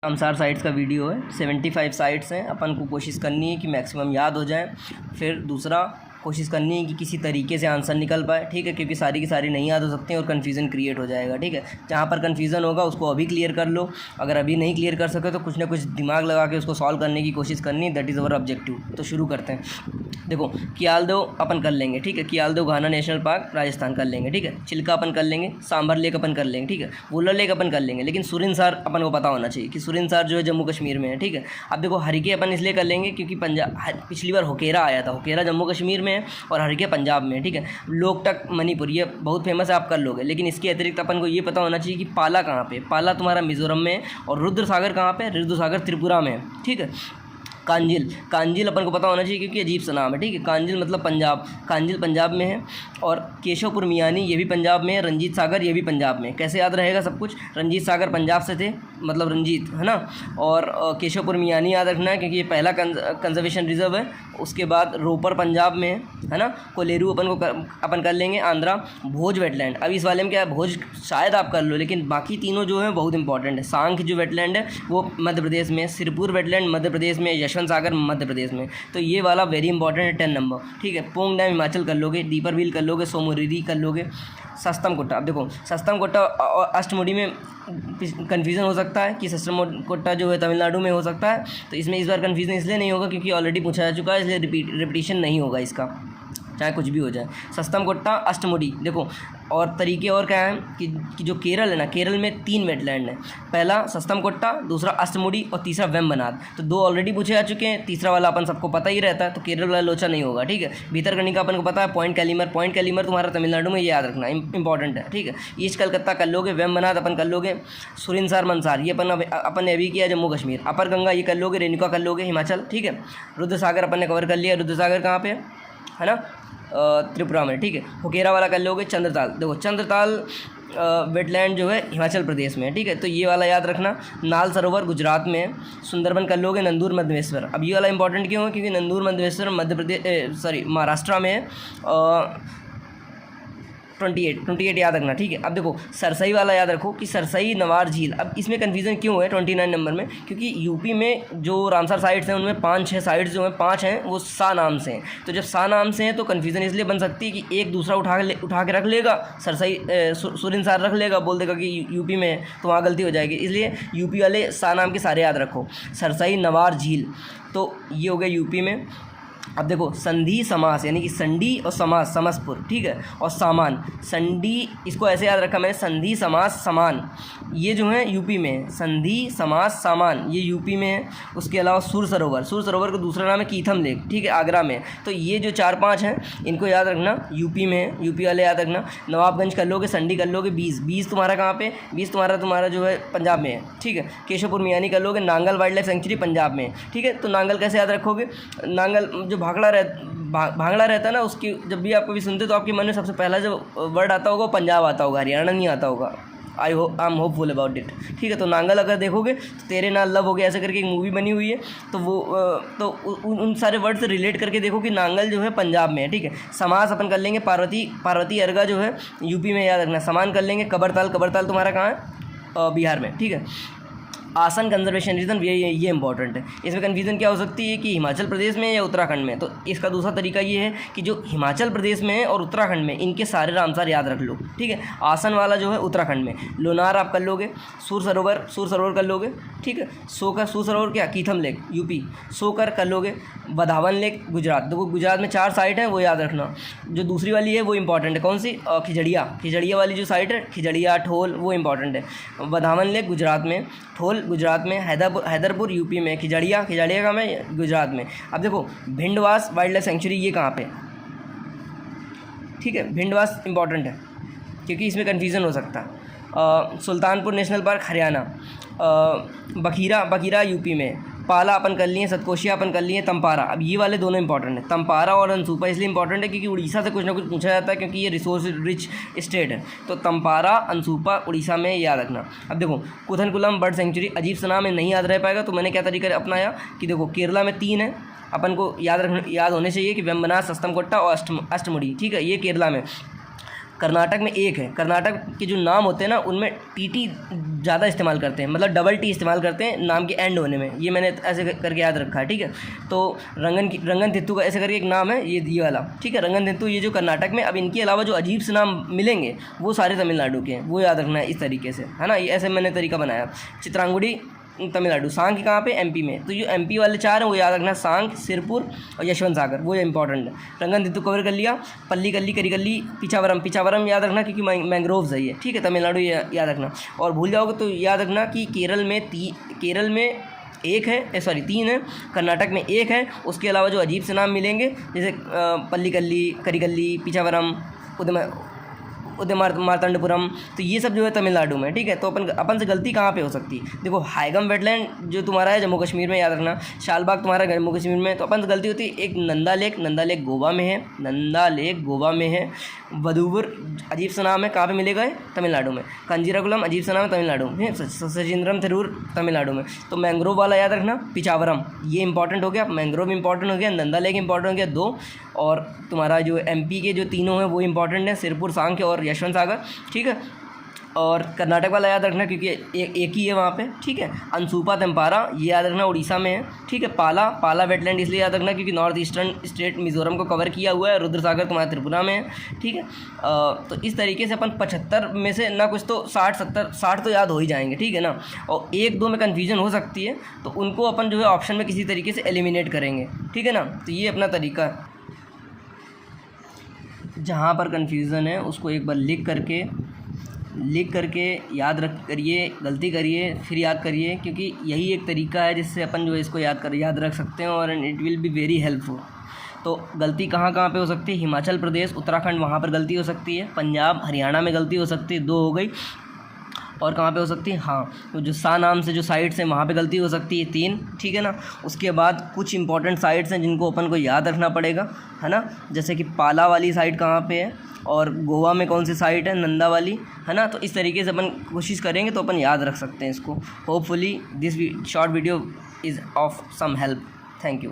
Ramsar sites का video है। 75 sites हैं, अपन को कोशिश करनी है कि मैक्सिमम याद हो जाए। फिर दूसरा कोशिश करनी है कि किसी तरीके से आंसर निकल पाए, ठीक है, क्योंकि सारी की सारी नहीं याद हो सकती हैं और कन्फ्यूज़न क्रिएट हो जाएगा, ठीक है। जहाँ पर कन्फ्यूज़न होगा उसको अभी क्लियर कर लो, अगर अभी नहीं क्लियर कर सके तो कुछ ना कुछ दिमाग लगा के उसको सॉल्व करने की कोशिश करनी, दैट इज़ अवर ऑब्जेक्टिव। तो शुरू करते हैं। देखो, कियालदो अपन कर लेंगे, ठीक है, कियालदो घाना नेशनल पार्क राजस्थान कर लेंगे, ठीक है। चिल्का अपन कर लेंगे, सांभर लेक अपन कर लेंगे, ठीक है, वुलर लेक अपन कर लेंगे। लेकिन सुरिनसर अपन को पता होना चाहिए कि सुरिनसर जो है जम्मू कश्मीर में है, ठीक है। अब देखो, हरिके अपन इसलिए कर लेंगे क्योंकि पिछली बार होकेरा आया था, होकेरा जम्मू कश्मीर में है और हरिके पंजाब में, ठीक है। लोकटक मणिपुर ये बहुत फेमस है, आप कर लोगे। लेकिन इसके अतिरिक्त अपन को ये पता होना चाहिए कि पाला कहाँ पे, पाला तुम्हारा मिजोरम में है और रुद्रसागर कहाँ पे, रुद्रसागर त्रिपुरा में है, ठीक है। कांजिल, कांजिल अपन को पता होना चाहिए क्योंकि अजीब सा नाम है, ठीक है। कांजिल मतलब पंजाब, कांजिल पंजाब में है। और केशवपुर मियानी ये भी पंजाब में है। रंजीत सागर ये भी पंजाब में। कैसे याद रहेगा सब कुछ, रंजीत सागर पंजाब से थे, मतलब रंजीत, है ना। और केशवपुर मियानी याद रखना है क्योंकि ये पहला कंजर्वेशन रिजर्व है। उसके बाद रोपर पंजाब में है ना। कोलेरू अपन कर लेंगे आंध्रा। भोज वेटलैंड, अब इस वाले में क्या है, भोज शायद आप कर लो, लेकिन बाकी तीनों जो है बहुत इंपॉर्टेंट है। सांख जो वेटलैंड है वो मध्य प्रदेश में, सिरपुर वेटलैंड मध्य प्रदेश में, यशवंत सागर मध्य प्रदेश में। तो ये वाला वेरी इंपॉर्टेंट है, 10 नंबर, ठीक है। पोंग डैम हिमाचल कर लोगे, दीपरबिल कर लोगे, सोमोरिरी कर लोगे, सस्तम कोट्टा। अब देखो, सस्तम कोट्टा और अष्टमुडी में कन्फ्यूज़न हो सकता है कि सस्तम कोट्टा जो है तमिलनाडु में हो सकता है। तो इसमें इस बार कन्फ्यूज़न इसलिए नहीं होगा क्योंकि ऑलरेडी पूछा जा चुका है, इसलिए रिपीटिशन नहीं होगा इसका, चाहे कुछ भी हो जाए। सस्तम कोट्टा, अष्टमुडी। देखो, और तरीके और क्या हैं कि जो केरल है ना, केरल में 3 वेटलैंड हैं। पहला सस्तम कोट्टा, दूसरा अष्टमुडी और तीसरा वेम्बनाड। तो 2 ऑलरेडी पूछे जा चुके हैं, तीसरा वाला अपन सबको पता ही रहता है, तो केरल वाला लोचा नहीं होगा, ठीक है। भीतरकनिका अपन को पता है, पॉइंट कैलीमर, पॉइंट कैलीमर तुम्हारा तमिलनाडु में, ये याद रखना इंपॉर्टेंट है, ठीक है। ईस्ट कलकत्ता कर लोगे, वेम्बनाड अपन कर लोगे, सुरिनसर मनसार ये अपन ने अभी किया जम्मू कश्मीर। अपर गंगा ये कर लोगे, रेणुका कर लोगे हिमाचल, ठीक है। रुद्रसागर अपन ने कवर कर लिया, रुद्रसागर कहाँ पे है ना, त्रिपुरा में, ठीक है। होकेरा वाला कर लोगे। चंद्रताल, देखो चंद्रताल वेटलैंड जो है हिमाचल प्रदेश में है, ठीक है। तो ये वाला याद रखना। नाल सरोवर गुजरात में है। सुंदरबन कर लोगे। नंदूर मध्यमेश्वर, अब ये वाला इंपॉर्टेंट क्यों है क्योंकि नंदूर मध्यमेश्वर महाराष्ट्र में है। 28 याद रखना, ठीक है। अब देखो, सरसई वाला याद रखो कि सरसई नवार झील। अब इसमें कन्फ्यूज़न क्यों है 29 नंबर में, क्योंकि यूपी में जो रामसर साइट्स हैं उनमें 5-6 साइट्स जो हैं, 5 हैं वो सा नाम से हैं। तो जब सा नाम से हैं तो कन्फ्यूज़न इसलिए बन सकती है कि एक दूसरा उठा के रख लेगा, सरसई सुरिनसर रख लेगा, बोल देगा कि यूपी में है, तो वहाँ गलती हो जाएगी। इसलिए यूपी वाले सा नाम के सारे याद रखो। सरसई नवार झील, तो ये हो गया यूपी में। अब देखो, संधि समास यानी कि संडी और समास, समसपुर, ठीक है। और सामान, संडी इसको ऐसे याद रखा मैंने, संधि समास समान, ये जो है यूपी में है। संधि समास सामान ये यूपी में है। उसके अलावा सुर सरोवर, सुर सरोवर का दूसरा नाम है कीथम लेक, ठीक है, आगरा में। तो ये जो 4-5 हैं इनको याद रखना, यूपी में है, यूपी वाले याद रखना। नवाबगंज कर लोगे, संडी कर लोगे। 20 तुम्हारा कहाँ पे, 20 तुम्हारा जो है पंजाब में है, ठीक है। केशवपुर मियानी कर लोगे। Nangal wild life sanctuary Punjab में, ठीक है। तो नांगल कैसे याद रखोगे, नांगल जो भांगड़ा रहता है ना, उसकी जब भी आप कभी सुनते तो आपके मन में सबसे पहला जो वर्ड आता होगा पंजाब आता होगा, हरियाणा नहीं आता होगा। I am hopeful about it, ठीक है। तो नांगल अगर देखोगे तो तेरे नाल लव हो गया ऐसे करके एक मूवी बनी हुई है, तो वो तो उन सारे वर्ड से रिलेट करके देखो कि नांगल जो है पंजाब में है, ठीक है। समास अपन कर लेंगे, पार्वती अर्गा जो है यूपी में, याद रखना। समान कर लेंगे। कबरताल तुम्हारा कहाँ है, बिहार में, ठीक है। आसन कंजर्वेशन रीजन, ये इंपॉर्टेंट है। इसमें कन्फ्यूज़न क्या हो सकती है कि हिमाचल प्रदेश में या उत्तराखंड में, तो इसका दूसरा तरीका ये है कि जो हिमाचल प्रदेश में है और उत्तराखंड में, इनके सारे रामसर याद रख लो, ठीक है। आसन वाला जो है उत्तराखंड में। लोनार आप कर लोगे। सुर सरोवर कर लोगे, ठीक है। सुर सरोवर क्या, कीथम लेक यूपी। सोकर कर लोगे। बधावन लेक गुजरात, देखो गुजरात में 4 साइट हैं वो याद रखना। जो दूसरी वाली है वो इंपॉर्टेंट है, कौन सी, खिजड़िया वाली जो साइट है, खिजड़िया ठोल, वो इंपॉर्टेंट है। बधावन लेक गुजरात में, ठोल गुजरात में, हैदरपुर यूपी में, खिजड़िया का में गुजरात में। अब देखो, भिंडवास वाइल्ड लाइफ सेंचुरी ये कहाँ पे, ठीक है। भिंडवास इंपॉर्टेंट है क्योंकि इसमें कन्फ्यूज़न हो सकता है। Sultanpur national park Haryana. Bakhira UP में। पाला अपन कर लिए, सतकोशिया अपन कर लिए, तंपारा। अब ये वाले दोनों इंपॉर्टेंट है। तंपारा और अनसूपा इसलिए इंपॉर्टेंट है क्योंकि उड़ीसा से कुछ ना कुछ पूछा जाता है, क्योंकि ये रिसोर्स रिच स्टेट है। तो तंपारा अनसूपा उड़ीसा में, याद रखना। अब देखो, कुथनकुलम बर्ड सेंचुरी, अजीब सा नाम है, नहीं याद रह पाएगा, तो मैंने क्या तरीका अपनाया कि देखो केरला में 3 है, अपन को याद होने चाहिए कि वेम्बनाड, सस्तम कोट्टा और अष्टमुडी, ठीक है, ये केरला में। कर्नाटक में एक है। कर्नाटक के जो नाम होते हैं ना उनमें टी ज़्यादा इस्तेमाल करते हैं, मतलब डबल टी इस्तेमाल करते हैं नाम के एंड होने में। ये मैंने ऐसे करके याद रखा है, ठीक है। तो रंगनतिट्टु का ऐसे करके एक नाम है, ये वाला, ठीक है। रंगनतिट्टु ये जो कर्नाटक में। अब इनके अलावा जो अजीब से नाम मिलेंगे वो सारे तमिलनाडु के हैं, वो याद रखना है इस तरीके से, है ना। ये ऐसे मैंने तरीका बनाया। चित्रांगुड़ी तमिलनाडु, सांग कहाँ पे, एमपी में। तो जो एमपी वाले 4 हैं वो याद रखना, सांग, सिरपुर और यशवंत सागर, वो इंपॉर्टेंट है। रंगनतिट्टु कवर कर लिया। पल्लीकल्ली, करिकल्ली, पिचावरम याद रखना क्योंकि मैंग्रोव्स है ये, ठीक है। तमिलनाडु याद रखना। और भूल जाओगे तो याद रखना कि केरल में एक है, सॉरी 3 है, कर्नाटक में 1 है। उसके अलावा जो अजीब से नाम मिलेंगे जैसे पल्लीकल्ली, करिकल्ली, पिचावरम, मार्तंडपुरम, तो ये सब जो है तमिलनाडु में, ठीक है। तो अपन से गलती कहाँ पे हो सकती है, देखो हाइगम वेटलैंड जो तुम्हारा है जम्मू कश्मीर में, याद रखना। शालबाग तुम्हारा जम्मू कश्मीर में, तो अपन से गलती होती है। एक नंदा लेक गोवा में है। वधूवर अजीब सा नाम है, कहाँ पे मिलेगा है, तमिलनाडु में। कंजीराकुलम अजीब सा नाम है, तमिलनाडु में। सचिंद्रम थरूर तमिलनाडु में। तो मैंग्रोव वाला याद रखना, पिचावरम, ये इंपॉर्टेंट हो गया। मैंग्रोव इंपॉर्टेंट हो गया, नंदा लेक इंपॉर्टेंट हो गया 2। और तुम्हारा जो एमपी के जो तीनों हैं वो इंपॉर्टेंट है, सिरपुर, सांग और यशवंत सागर, ठीक है। और कर्नाटक वाला याद रखना क्योंकि एक ही है वहाँ पे, ठीक है। अनसूपा तेम्पारा ये याद रखना, उड़ीसा में है, ठीक है। पाला वेटलैंड इसलिए याद रखना क्योंकि नॉर्थ ईस्टर्न स्टेट मिज़ोरम को कवर किया हुआ है। रुद्रसागर तुम्हारा त्रिपुरा में है, ठीक है। तो इस तरीके से अपन 75 में से ना कुछ तो 60 तो याद हो ही जाएंगे, ठीक है ना। और 1-2 में कन्फ्यूजन हो सकती है, तो उनको अपन जो है ऑप्शन में किसी तरीके से एलिमिनेट करेंगे, ठीक है ना। तो ये अपना तरीका है। जहाँ पर कन्फ्यूज़न है उसको एक बार लिख करके याद करिए, गलती करिए, फिर याद करिए, क्योंकि यही एक तरीका है जिससे अपन जो है इसको याद रख सकते हैं और it will be very helpful. तो गलती कहाँ पे हो सकती है, हिमाचल प्रदेश, उत्तराखंड, वहाँ पर गलती हो सकती है। पंजाब, हरियाणा में गलती हो सकती है, 2 हो गई। और कहाँ पे हो सकती है, हाँ, तो जो सा नाम से जो साइट्स हैं वहाँ पे गलती हो सकती है, 3, ठीक है ना। उसके बाद कुछ इंपॉर्टेंट साइट्स हैं जिनको अपन को याद रखना पड़ेगा, है ना। जैसे कि पाला वाली साइट कहाँ पे है, और गोवा में कौन सी साइट है, नंदा वाली, है ना। तो इस तरीके से अपन कोशिश करेंगे तो अपन याद रख सकते हैं इसको। Hopefully this short video is of some help. Thank you.